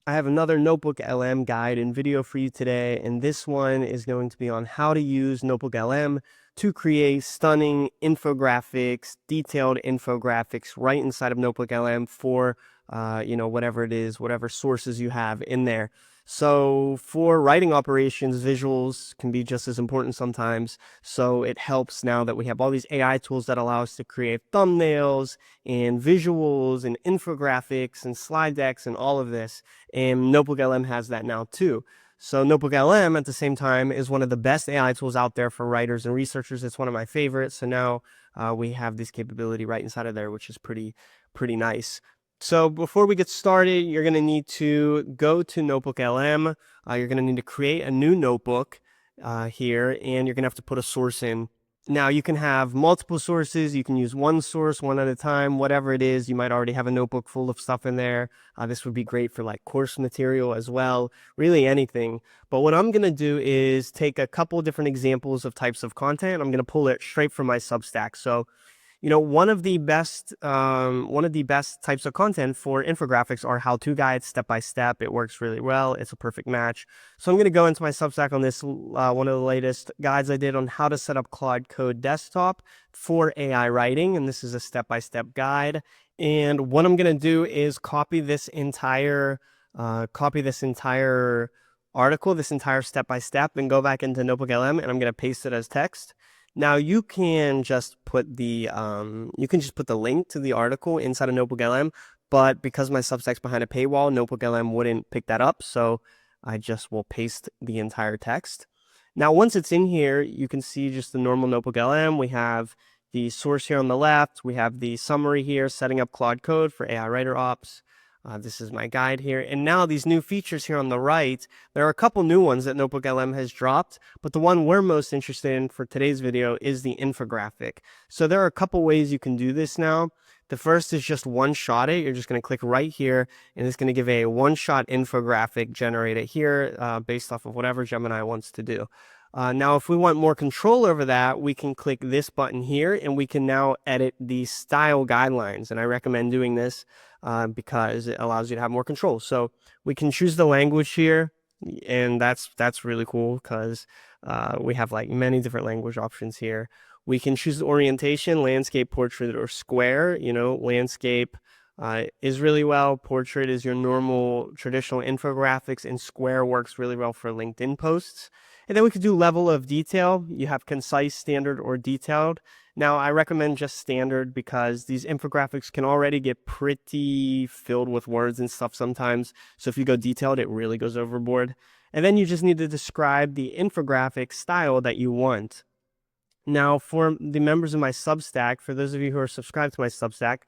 I have another NotebookLM guide and video for you today, and this one is going to be on how to use NotebookLM to create stunning infographics, detailed infographics right inside of NotebookLM for, whatever it is, whatever sources you have in there. So for writing operations, visuals can be just as important sometimes. So it helps now that we have all these AI tools that allow us to create thumbnails and visuals and infographics and slide decks and all of this. And NotebookLM has that now too. So NotebookLM at the same time is one of the best AI tools out there for writers and researchers. It's one of my favorites. So now we have this capability right inside of there, which is pretty nice. So before we get started, you're going to need to go to NotebookLM. You're going to need to create a new notebook here, and you're going to have to put a source in. Now, you can have multiple sources. You can use one source, one at a time, whatever it is. You might already have a notebook full of stuff in there. This would be great for like course material as well, really anything. But what I'm going to do is take a couple different examples of types of content. I'm going to pull it straight from my Substack. So one of the best types of content for infographics are how-to guides, step-by-step. It works really well. It's a perfect match. So I'm going to go into my Substack on this, one of the latest guides I did on how to set up Claude Code Desktop for AI writing. And this is a step-by-step guide. And what I'm going to do is copy this entire article, this entire step-by-step, and go back into NotebookLM, and I'm going to paste it as text. Now you can just put the link to the article inside of NotebookLM, but because my Substack's behind a paywall, NotebookLM wouldn't pick that up, so I just will paste the entire text. Now once it's in here, you can see just the normal NotebookLM. We have the source here on the left. We have the summary here, setting up Claude Code for AI writer ops. This is my guide here. And now these new features here on the right, there are a couple new ones that NotebookLM has dropped, but the one we're most interested in for today's video is the infographic. So there are a couple ways you can do this now. The first is just one-shot it. You're just going to click right here, and it's going to give a one-shot infographic generated here based off of whatever Gemini wants to do. Now, if we want more control over that, we can click this button here, and we can now edit the style guidelines. And I recommend doing this because it allows you to have more control. So we can choose the language here, and that's really cool because we have like many different language options here. We can choose the orientation, landscape, portrait, or square. Landscape is really well. Portrait is your normal traditional infographics, and square works really well for LinkedIn posts. And then we could do level of detail. You have concise, standard, or detailed. Now, I recommend just standard because these infographics can already get pretty filled with words and stuff sometimes. So if you go detailed, it really goes overboard. And then you just need to describe the infographic style that you want. Now, for the members of my Substack, for those of you who are subscribed to my Substack,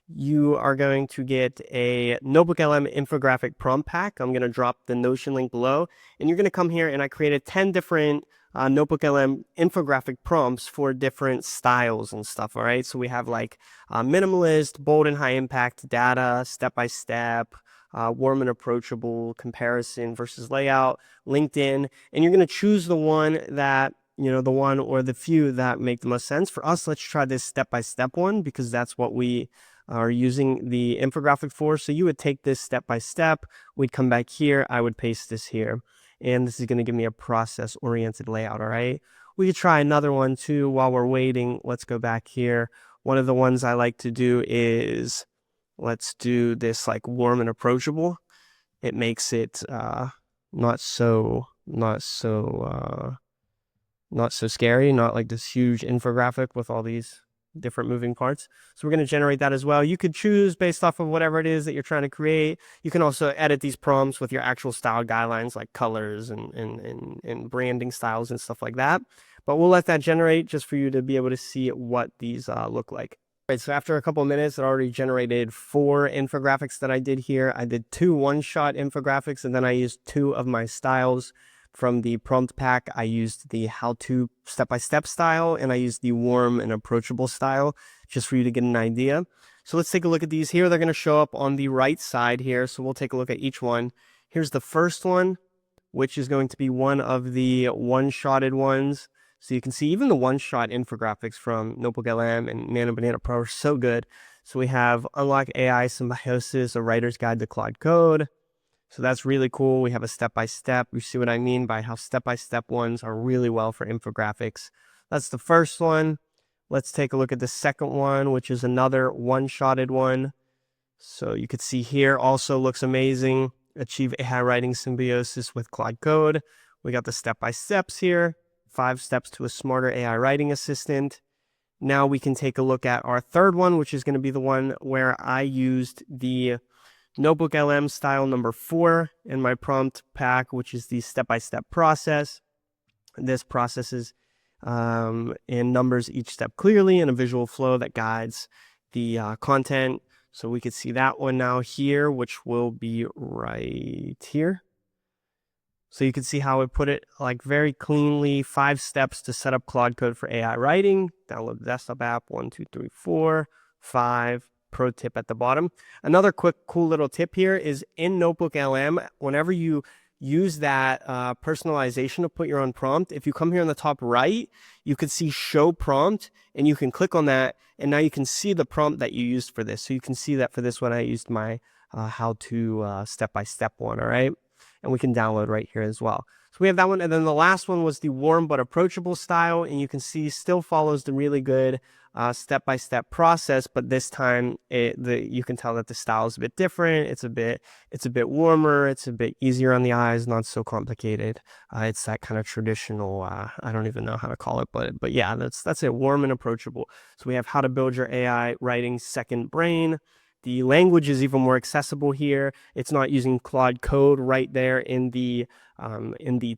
you are going to get a NotebookLM infographic prompt pack. I'm going to drop the Notion link below, and you're going to come here, and I created 10 different NotebookLM infographic prompts for different styles and stuff. All right, so we have like minimalist, bold and high impact, data, step-by-step, warm and approachable, comparison versus layout, LinkedIn, and you're going to choose the one that the one or the few that make the most sense. For us, let's try this step-by-step one because that's what we are using the infographic for. So you would take this step-by-step, we'd come back here, I would paste this here, and this is going to give me a process-oriented layout, all right? We could try another one too while we're waiting. Let's go back here. One of the ones I like to do is, let's do this like warm and approachable. It makes it not so scary, not like this huge infographic with all these different moving parts. So we're going to generate that as well. You could choose based off of whatever it is that you're trying to create. You can also edit these prompts with your actual style guidelines like colors and branding styles and stuff like that. But we'll let that generate just for you to be able to see what these look like. All right, so after a couple of minutes, it already generated 4 infographics that I did here. I did 2 one-shot infographics, and then I used 2 of my styles. From the prompt pack, I used the how-to step-by-step style, and I used the warm and approachable style, just for you to get an idea. So let's take a look at these here. They're going to show up on the right side here, so we'll take a look at each one. Here's the first one, which is going to be one of the one-shotted ones. So you can see even the one-shot infographics from NotebookLM and Nano Banana Pro are so good. So we have Unlock AI Symbiosis, a writer's guide to Claude Code. So that's really cool. We have a step-by-step. You see what I mean by how step-by-step ones are really well for infographics. That's the first one. Let's take a look at the second one, which is another one-shotted one. So you could see here also looks amazing. Achieve AI writing symbiosis with Claude Code. We got the step-by-steps here. 5 steps to a smarter AI writing assistant. Now we can take a look at our third one, which is going to be the one where I used the NotebookLM style number 4 in my prompt pack, which is the step-by-step process. This processes and numbers each step clearly in a visual flow that guides the content. So we could see that one now here, which will be right here. So you can see how it put it like very cleanly, 5 steps to set up Claude Code for AI writing. Download the desktop app, 1, 2, 3, 4, 5. Pro tip at the bottom. Another quick, cool little tip here is in NotebookLM, whenever you use that personalization to put your own prompt, if you come here on the top right, you can see show prompt and you can click on that. And now you can see the prompt that you used for this. So you can see that for this one, I used my how to step-by-step one. All right. And we can download right here as well. So we have that one. And then the last one was the warm but approachable style. And you can see still follows the really good step-by-step process, but this time you can tell that the style is a bit different. It's a bit warmer. It's a bit easier on the eyes, not so complicated. It's that kind of traditional. I don't even know how to call it, but yeah, that's it. Warm and approachable. So we have how to build your AI writing second brain. The language is even more accessible here. It's not using Claude Code right there in the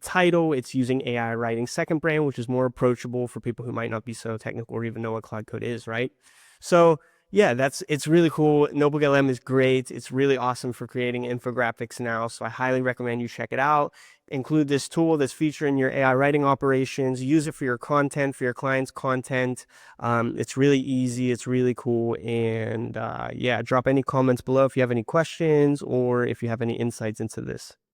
title. It's using AI writing second brain, which is more approachable for people who might not be so technical or even know what Claude Code is, right? So yeah, it's really cool. NotebookLM is great. It's really awesome for creating infographics now. So I highly recommend you check it out. Include this tool, this feature in your AI writing operations. Use it for your content, for your clients' content. It's really easy. It's really cool. And yeah, drop any comments below if you have any questions or if you have any insights into this.